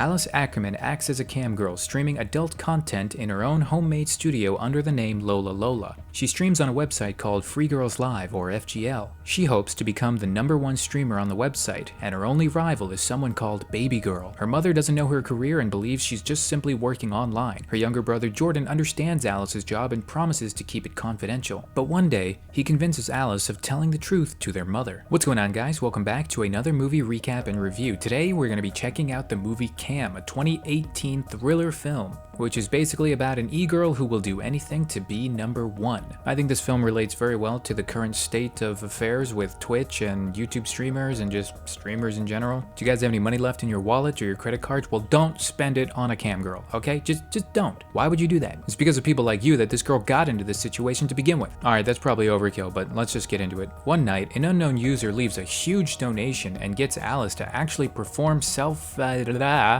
Alice Ackerman acts as a cam girl, streaming adult content in her own homemade studio under the name Lola Lola. She streams on a website called Free Girls Live, or FGL. She hopes to become the #1 streamer on the website, and her only rival is someone called Baby Girl. Her mother doesn't know her career and believes she's just simply working online. Her younger brother Jordan understands Alice's job and promises to keep it confidential. But one day, he convinces Alice of telling the truth to their mother. What's going on, guys? Welcome back to another movie recap and review. Today, we're going to be checking out the movie Cam, a 2018 thriller film, which is basically about an e-girl who will do anything to be #1. I think this film relates very well to the current state of affairs with Twitch and YouTube streamers and just streamers in general. Do you guys have any money left in your wallet or your credit cards? Well, don't spend it on a cam girl, okay? Just don't. Why would you do that? It's because of people like you that this girl got into this situation to begin with. Alright, that's probably overkill, but let's just get into it. One night, an unknown user leaves a huge donation and gets Alice to actually perform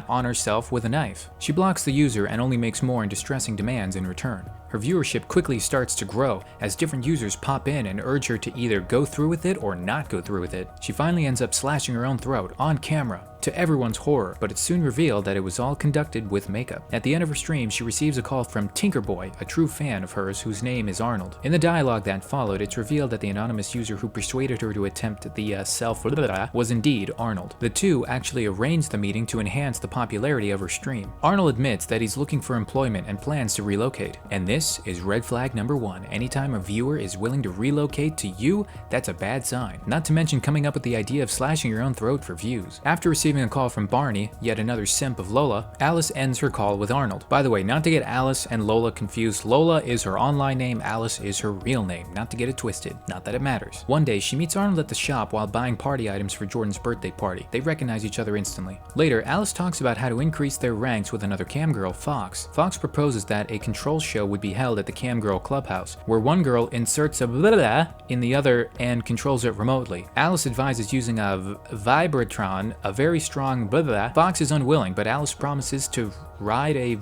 on herself with a knife. She blocks the user and only makes more and distressing demands in return. Her viewership quickly starts to grow as different users pop in and urge her to either go through with it or not go through with it. She finally ends up slashing her own throat on camera, to everyone's horror, but it's soon revealed that it was all conducted with makeup. At the end of her stream, she receives a call from Tinkerboy, a true fan of hers whose name is Arnold. In the dialogue that followed, it's revealed that the anonymous user who persuaded her to attempt the self was indeed Arnold. The two actually arranged the meeting to enhance the popularity of her stream. Arnold admits that he's looking for employment and plans to relocate. And this is red flag #1. Anytime a viewer is willing to relocate to you, that's a bad sign. Not to mention coming up with the idea of slashing your own throat for views. After receiving a call from Barney, yet another simp of Lola, Alice ends her call with Arnold. By the way, not to get Alice and Lola confused, Lola is her online name, Alice is her real name, not to get it twisted, not that it matters. One day, she meets Arnold at the shop while buying party items for Jordan's birthday party. They recognize each other instantly. Later, Alice talks about how to increase their ranks with another cam girl, Fox. Fox proposes that a control show would be held at the cam girl clubhouse, where one girl inserts a blah in the other and controls it remotely. Alice advises using a Vibratron, a very strong blah blah. Fox is unwilling, but Alice promises to ride a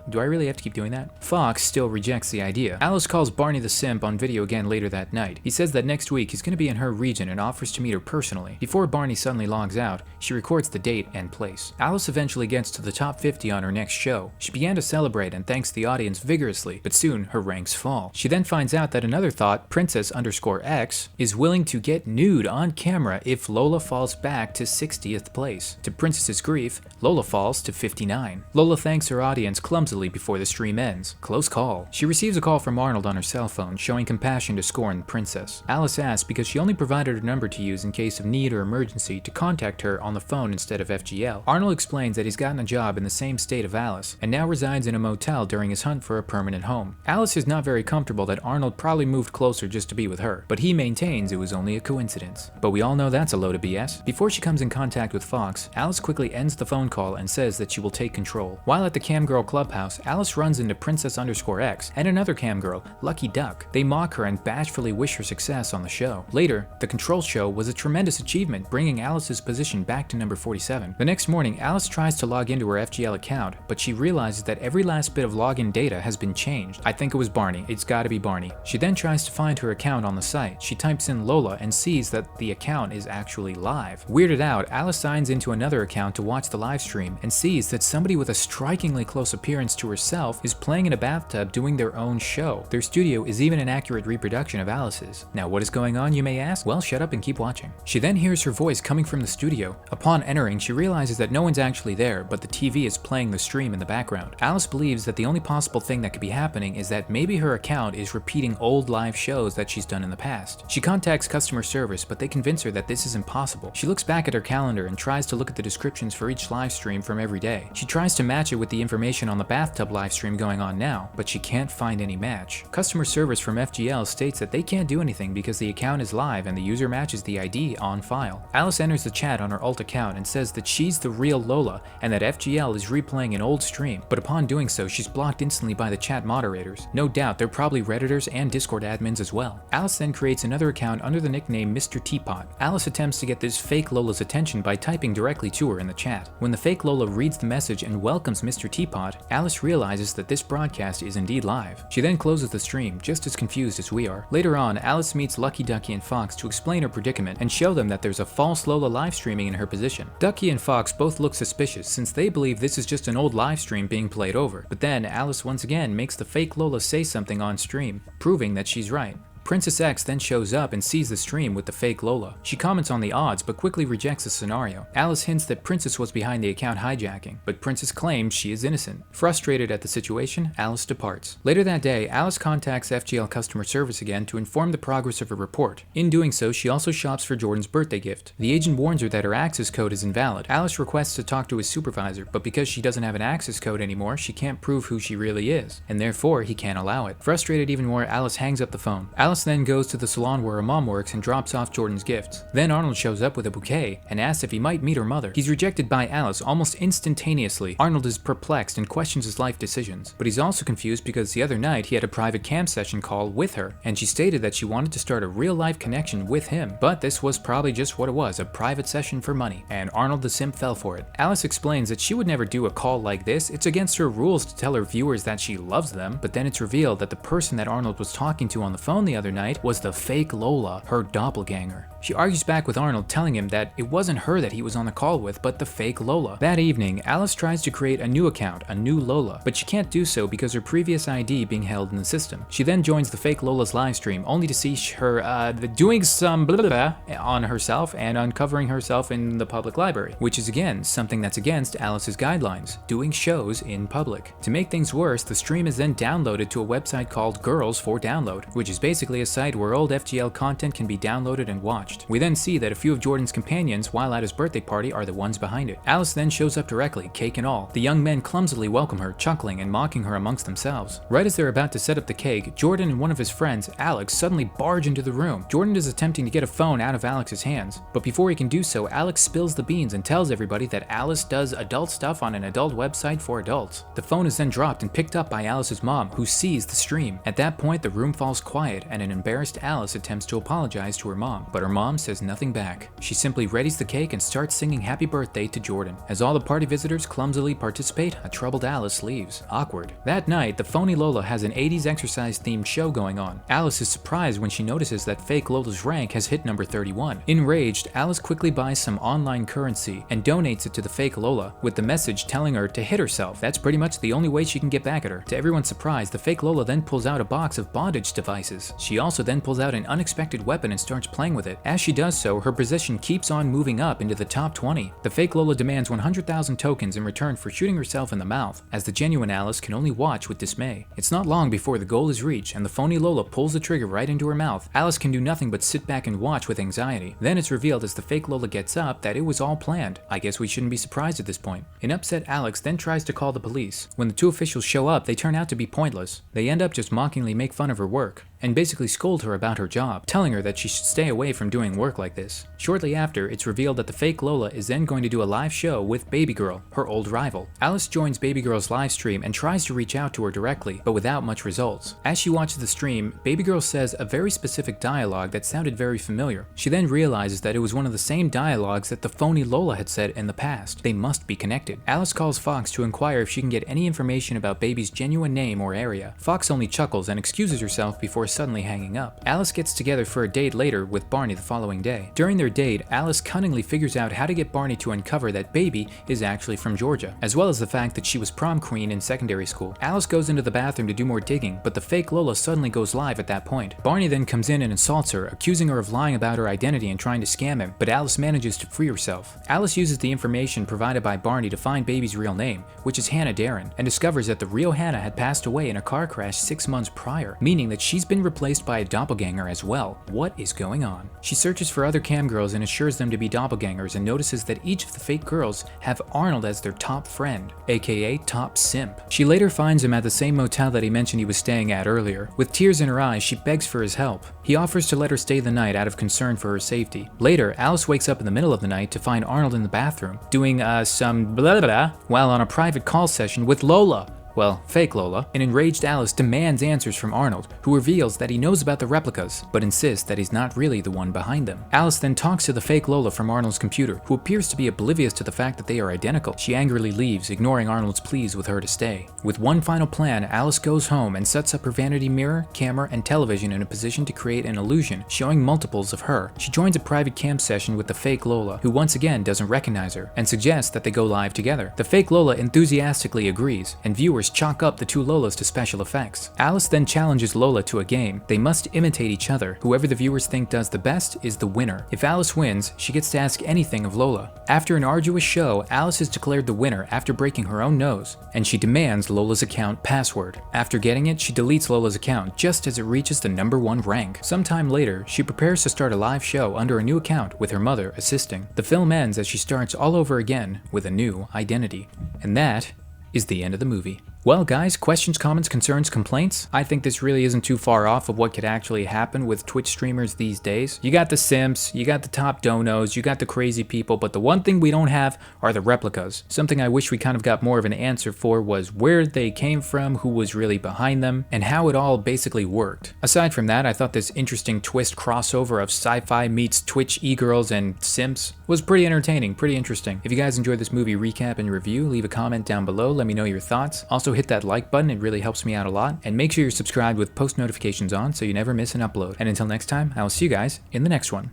do I really have to keep doing that? Fox still rejects the idea. Alice calls Barney the simp on video again later that night. He says that next week he's going to be in her region and offers to meet her personally. Before Barney suddenly logs out, she records the date and place. Alice eventually gets to the top 50 on her next show. She began to celebrate and thanks the audience vigorously, but soon her ranks fall. She then finds out that another thought, Princess_X, is willing to get nude on camera if Lola falls back to 60th place. To Princess's grief, Lola falls to 59. Lola thanks her audience clumsily before the stream ends. Close call. She receives a call from Arnold on her cell phone, showing compassion to scorn Princess. Alice asks because she only provided her number to use in case of need or emergency to contact her on the phone instead of FGL. Arnold explains that he's gotten a job in the same state of Alice, and now resides in a motel during his hunt for a permanent home. Alice is not very comfortable that Arnold probably moved closer just to be with her, but he maintains it was only a coincidence. But we all know that's a load of BS. Before she comes in contact with Fox, Alice quickly ends the phone call and says that she will take control. While at the cam girl clubhouse, Alice runs into Princess_X and another cam girl, Lucky Duck. They mock her and bashfully wish her success on the show. Later, the control show was a tremendous achievement, bringing Alice's position back to number 47. The next morning, Alice tries to log into her FGL account, but she realizes that every last bit of login data has been changed. I think it was Barney. It's gotta be Barney. She then tries to find her account on the site. She types in Lola and sees that the account is actually live. Weirded out, Alice signs into another account to watch the live stream and sees that somebody with a strikingly close appearance to herself is playing in a bathtub doing their own show. Their studio is even an accurate reproduction of Alice's. Now what is going on, you may ask? Well, shut up and keep watching. She then hears her voice coming from the studio. Upon entering, she realizes that no one's actually there, but the TV is playing the stream in the background. Alice believes that the only possible thing that could be happening is that maybe her account is repeating old live shows that she's done in the past. She contacts customer service, but they convince her that this is impossible. She looks back at her calendar and tries to look at the descriptions for each live stream from every day. She tries to match it with the information on the bathtub live stream going on now, but she can't find any match. Customer service from FGL states that they can't do anything because the account is live and the user matches the ID on file. Alice enters the chat on her alt account and says that she's the real Lola and that FGL is replaying an old stream, but upon doing so, she's blocked instantly by the chat moderators. No doubt they're probably Redditors and Discord admins as well. Alice then creates another account under the nickname Mr. Teapot. Alice attempts to get this fake Lola's attention information by typing directly to her in the chat. When the fake Lola reads the message and welcomes Mr. Teapot, Alice realizes that this broadcast is indeed live. She then closes the stream, just as confused as we are. Later on, Alice meets Lucky Ducky and Fox to explain her predicament and show them that there's a false Lola live streaming in her position. Ducky and Fox both look suspicious since they believe this is just an old live stream being played over. But then Alice once again makes the fake Lola say something on stream, proving that she's right. Princess X then shows up and sees the stream with the fake Lola. She comments on the odds but quickly rejects the scenario. Alice hints that Princess was behind the account hijacking, but Princess claims she is innocent. Frustrated at the situation, Alice departs. Later that day, Alice contacts FGL customer service again to inform the progress of her report. In doing so, she also shops for Jordan's birthday gift. The agent warns her that her access code is invalid. Alice requests to talk to his supervisor, but because she doesn't have an access code anymore, she can't prove who she really is, and therefore he can't allow it. Frustrated even more, Alice hangs up the phone. Alice then goes to the salon where her mom works and drops off Jordan's gifts. Then Arnold shows up with a bouquet and asks if he might meet her mother. He's rejected by Alice almost instantaneously. Arnold is perplexed and questions his life decisions, but he's also confused because the other night he had a private cam session call with her, and she stated that she wanted to start a real-life connection with him, but this was probably just what it was, a private session for money, and Arnold the simp fell for it. Alice explains that she would never do a call like this. It's against her rules to tell her viewers that she loves them, but then it's revealed that the person that Arnold was talking to on the phone the other night was the fake Lola, her doppelganger. She argues back with Arnold, telling him that it wasn't her that he was on the call with, but the fake Lola. That evening, Alice tries to create a new account, a new Lola, but she can't do so because her previous ID being held in the system. She then joins the fake Lola's livestream, only to see her doing some blah blah blah on herself and uncovering herself in the public library, which is again something that's against Alice's guidelines, doing shows in public. To make things worse, the stream is then downloaded to a website called Girls for Download, which is basically a site where old FGL content can be downloaded and watched. We then see that a few of Jordan's companions while at his birthday party are the ones behind it. Alice then shows up directly, cake and all. The young men clumsily welcome her, chuckling and mocking her amongst themselves. Right as they're about to set up the cake, Jordan and one of his friends, Alex, suddenly barge into the room. Jordan is attempting to get a phone out of Alex's hands, but before he can do so, Alex spills the beans and tells everybody that Alice does adult stuff on an adult website for adults. The phone is then dropped and picked up by Alice's mom, who sees the stream. At that point, the room falls quiet and an embarrassed Alice attempts to apologize to her mom, but her mom says nothing back. She simply readies the cake and starts singing happy birthday to Jordan. As all the party visitors clumsily participate, a troubled Alice leaves. Awkward. That night, the phony Lola has an 80s exercise themed show going on. Alice is surprised when she notices that fake Lola's rank has hit number 31. Enraged, Alice quickly buys some online currency and donates it to the fake Lola, with the message telling her to hit herself. That's pretty much the only way she can get back at her. To everyone's surprise, the fake Lola then pulls out a box of bondage devices. She also then pulls out an unexpected weapon and starts playing with it. As she does so, her position keeps on moving up into the top 20. The fake Lola demands 100,000 tokens in return for shooting herself in the mouth, as the genuine Alice can only watch with dismay. It's not long before the goal is reached and the phony Lola pulls the trigger right into her mouth. Alice can do nothing but sit back and watch with anxiety. Then it's revealed as the fake Lola gets up that it was all planned. I guess we shouldn't be surprised at this point. An upset Alex then tries to call the police. When the two officials show up, they turn out to be pointless. They end up just mockingly make fun of her work and basically scold her about her job, telling her that she should stay away from doing work like this. Shortly after, it's revealed that the fake Lola is then going to do a live show with Baby Girl, her old rival. Alice joins Baby Girl's live stream and tries to reach out to her directly, but without much results. As she watches the stream, Baby Girl says a very specific dialogue that sounded very familiar. She then realizes that it was one of the same dialogues that the phony Lola had said in the past. They must be connected. Alice calls Fox to inquire if she can get any information about Baby's genuine name or area. Fox only chuckles and excuses herself before suddenly hanging up. Alice gets together for a date later with Barney the following day. During their date, Alice cunningly figures out how to get Barney to uncover that Baby is actually from Georgia, as well as the fact that she was prom queen in secondary school. Alice goes into the bathroom to do more digging, but the fake Lola suddenly goes live at that point. Barney then comes in and assaults her, accusing her of lying about her identity and trying to scam him, but Alice manages to free herself. Alice uses the information provided by Barney to find Baby's real name, which is Hannah Darren, and discovers that the real Hannah had passed away in a car crash 6 months prior, meaning that she's been replaced by a doppelganger as well. What is going on? She searches for other cam girls and assures them to be doppelgangers and notices that each of the fake girls have Arnold as their top friend, aka top simp. She later finds him at the same motel that he mentioned he was staying at earlier. With tears in her eyes, she begs for his help. He offers to let her stay the night out of concern for her safety. Later, Alice wakes up in the middle of the night to find Arnold in the bathroom, doing some blah blah blah while on a private call session with Lola. well, fake Lola, an enraged Alice demands answers from Arnold, who reveals that he knows about the replicas, but insists that he's not really the one behind them. Alice then talks to the fake Lola from Arnold's computer, who appears to be oblivious to the fact that they are identical. She angrily leaves, ignoring Arnold's pleas with her to stay. With one final plan, Alice goes home and sets up her vanity mirror, camera, and television in a position to create an illusion, showing multiples of her. She joins a private camp session with the fake Lola, who once again doesn't recognize her, and suggests that they go live together. The fake Lola enthusiastically agrees, and viewers chalk up the two Lolas to special effects. Alice then challenges Lola to a game. They must imitate each other. Whoever the viewers think does the best is the winner. If Alice wins, she gets to ask anything of Lola. After an arduous show, Alice is declared the winner after breaking her own nose, and she demands Lola's account password. After getting it, she deletes Lola's account just as it reaches the #1 rank. Sometime later, she prepares to start a live show under a new account with her mother assisting. The film ends as she starts all over again with a new identity. And that is the end of the movie. Well guys, questions, comments, concerns, complaints? I think this really isn't too far off of what could actually happen with Twitch streamers these days. You got the simps, you got the top donos, you got the crazy people, but the one thing we don't have are the replicas. Something I wish we kind of got more of an answer for was where they came from, who was really behind them, and how it all basically worked. Aside from that, I thought this interesting twist crossover of sci-fi meets Twitch e-girls and simps was pretty entertaining, pretty interesting. If you guys enjoyed this movie recap and review, leave a comment down below, let me know your thoughts. Also hit that like button, it really helps me out a lot, and make sure you're subscribed with post notifications on so you never miss an upload. And until next time, I will see you guys in the next one.